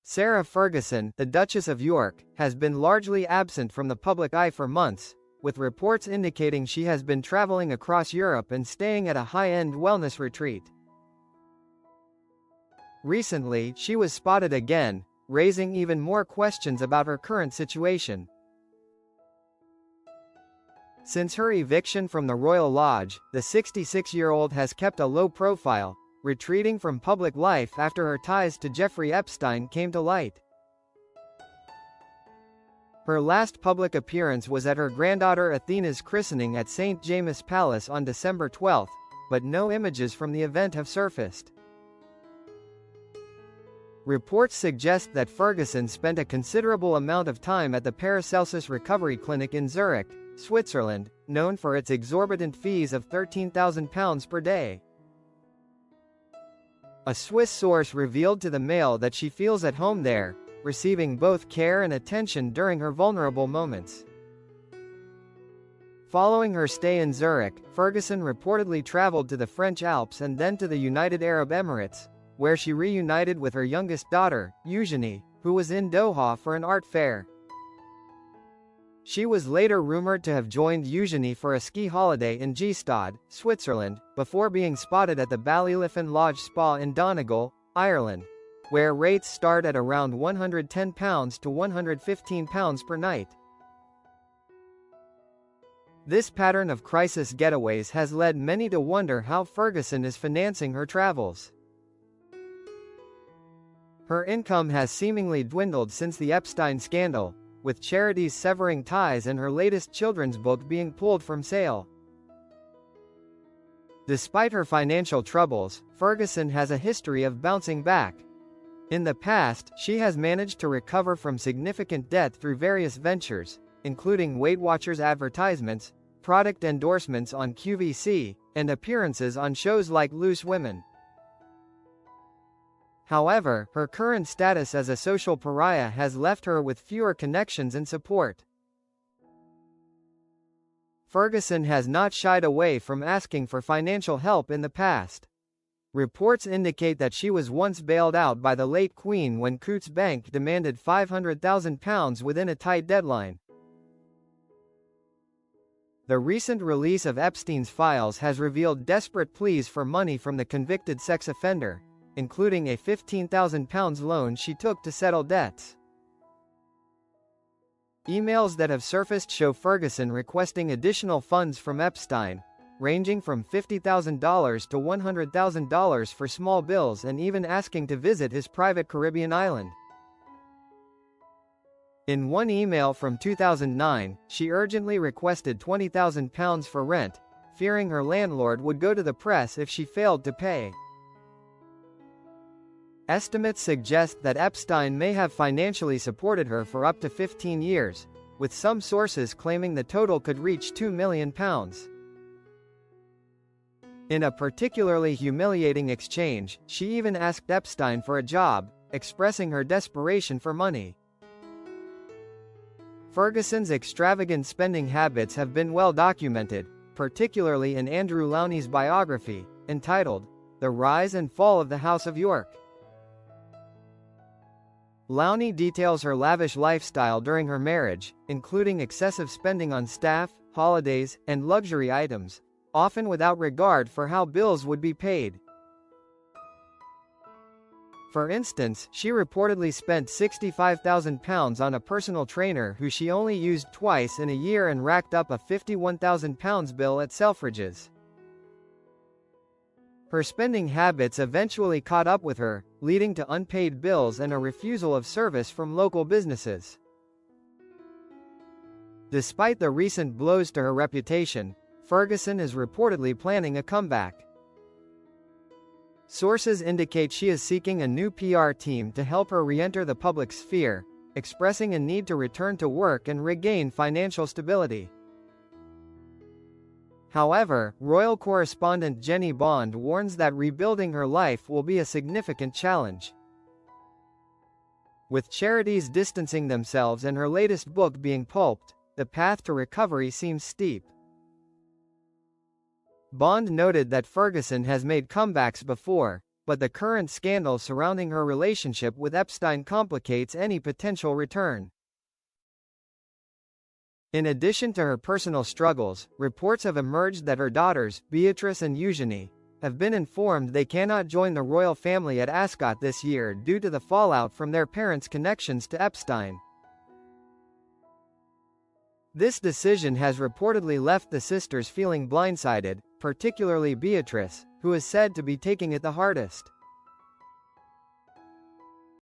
Sarah Ferguson, the Duchess of York, has been largely absent from the public eye for months, with reports indicating she has been traveling across Europe and staying at a high-end wellness retreat. Recently, she was spotted again, raising even more questions about her current situation. Since her eviction from the Royal Lodge, the 66-year-old has kept a low profile, retreating from public life after her ties to Jeffrey Epstein came to light. Her last public appearance was at her granddaughter Athena's christening at St. James's Palace on December 12, but no images from the event have surfaced. Reports suggest that Ferguson spent a considerable amount of time at the Paracelsus Recovery Clinic in Zurich, Switzerland, known for its exorbitant fees of £13,000 per day. A Swiss source revealed to the Mail that she feels at home there, receiving both care and attention during her vulnerable moments. Following her stay in Zurich, Ferguson reportedly traveled to the French Alps and then to the United Arab Emirates, where she reunited with her youngest daughter, Eugenie, who was in Doha for an art fair. She was later rumored to have joined Eugenie for a ski holiday in Gstaad, Switzerland, before being spotted at the Ballyliffin Lodge Spa in Donegal, Ireland, where rates start at around £110 to £115 per night. This pattern of crisis getaways has led many to wonder how Ferguson is financing her travels. Her income has seemingly dwindled since the Epstein scandal, with charities severing ties and her latest children's book being pulled from sale. Despite her financial troubles, Ferguson has a history of bouncing back. In the past, she has managed to recover from significant debt through various ventures, including Weight Watchers advertisements, product endorsements on QVC, and appearances on shows like Loose Women. However, her current status as a social pariah has left her with fewer connections and support. Ferguson has not shied away from asking for financial help in the past. Reports indicate that she was once bailed out by the late Queen when Coutts Bank demanded £500,000 within a tight deadline. The recent release of Epstein's files has revealed desperate pleas for money from the convicted sex offender, including a £15,000 loan she took to settle debts. Emails that have surfaced show Ferguson requesting additional funds from Epstein, ranging from $50,000 to $100,000 for small bills, and even asking to visit his private Caribbean island. In one email from 2009, she urgently requested £20,000 for rent, fearing her landlord would go to the press if she failed to pay. Estimates suggest that Epstein may have financially supported her for up to 15 years, with some sources claiming the total could reach £2 million. In a particularly humiliating exchange, she even asked Epstein for a job, expressing her desperation for money. Ferguson's extravagant spending habits have been well documented, particularly in Andrew Lowney's biography, entitled The Rise and Fall of the House of York. Lowney details her lavish lifestyle during her marriage, including excessive spending on staff, holidays, and luxury items, often without regard for how bills would be paid. For instance, she reportedly spent £65,000 on a personal trainer who she only used twice in a year and racked up a £51,000 bill at Selfridges. Her spending habits eventually caught up with her, leading to unpaid bills and a refusal of service from local businesses. Despite the recent blows to her reputation, Ferguson is reportedly planning a comeback. Sources indicate she is seeking a new PR team to help her re-enter the public sphere, expressing a need to return to work and regain financial stability. However, royal correspondent Jenny Bond warns that rebuilding her life will be a significant challenge. With charities distancing themselves and her latest book being pulped, the path to recovery seems steep. Bond noted that Ferguson has made comebacks before, but the current scandal surrounding her relationship with Epstein complicates any potential return. In addition to her personal struggles, reports have emerged that her daughters, Beatrice and Eugenie, have been informed they cannot join the royal family at Ascot this year due to the fallout from their parents' connections to Epstein. This decision has reportedly left the sisters feeling blindsided, particularly Beatrice, who is said to be taking it the hardest.